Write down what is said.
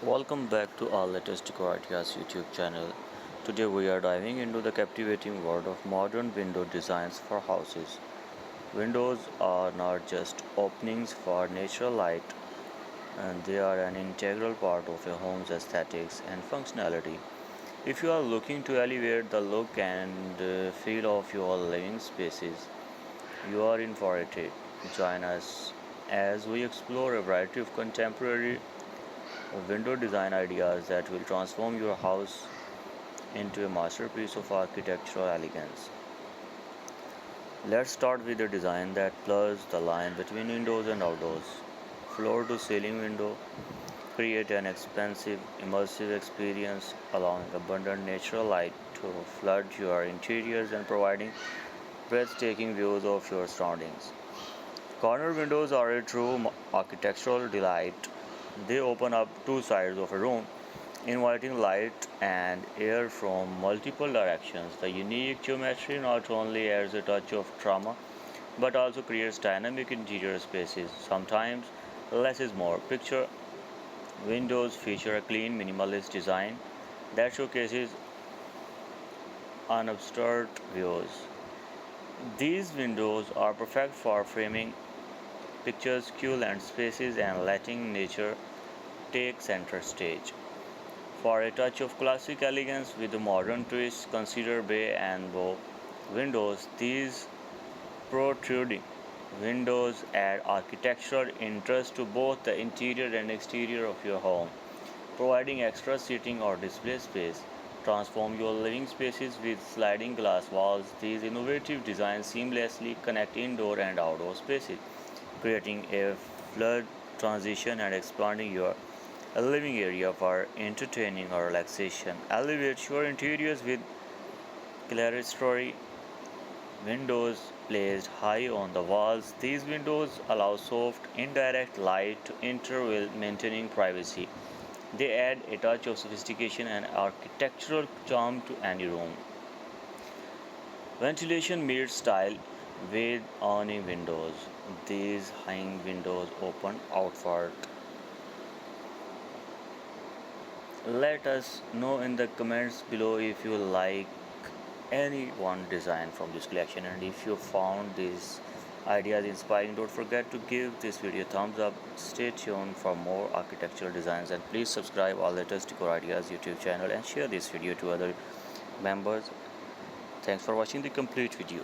Welcome back to our latest Decor Ideas YouTube channel. Today we are diving into the captivating world of modern window designs for houses. Windows are not just openings for natural light, and they are an integral part of a home's aesthetics and functionality. If you are looking to elevate the look and feel of your living spaces, you are in for a treat. Join us as we explore a variety of contemporary window design ideas that will transform your house into a masterpiece of architectural elegance. Let's start with a design that blurs the line between indoors and outdoors. Floor to ceiling window create an expansive, immersive experience, allowing abundant natural light to flood your interiors and providing breathtaking views of your surroundings. Corner windows are a true architectural delight. They open up two sides of a room, inviting light and air from multiple directions. The unique geometry not only adds a touch of drama but also creates dynamic interior spaces. Sometimes less is more. Picture windows feature a clean, minimalist design that showcases unobstructed views. These windows are perfect for framing picturesque land spaces and letting nature take center stage. For a touch of classic elegance with a modern twist, consider bay and bow windows. These protruding windows add architectural interest to both the interior and exterior of your home, providing extra seating or display space. Transform your living spaces with sliding glass walls. These innovative designs seamlessly connect indoor and outdoor spaces, creating a fluid transition and expanding your living area for entertaining or relaxation. Elevate your interiors with clerestory windows placed high on the walls. These windows allow soft, indirect light to enter while maintaining privacy. They add a touch of sophistication and architectural charm to any room. Ventilation meets style with awning windows. These hanging windows open outward. Let us know in the comments below if you like any one design from this collection, and if you found these ideas inspiring, don't forget to give this video a thumbs up. Stay tuned for more architectural designs, and please subscribe our latest Decor Ideas YouTube channel and share this video to other members. Thanks for watching the complete video.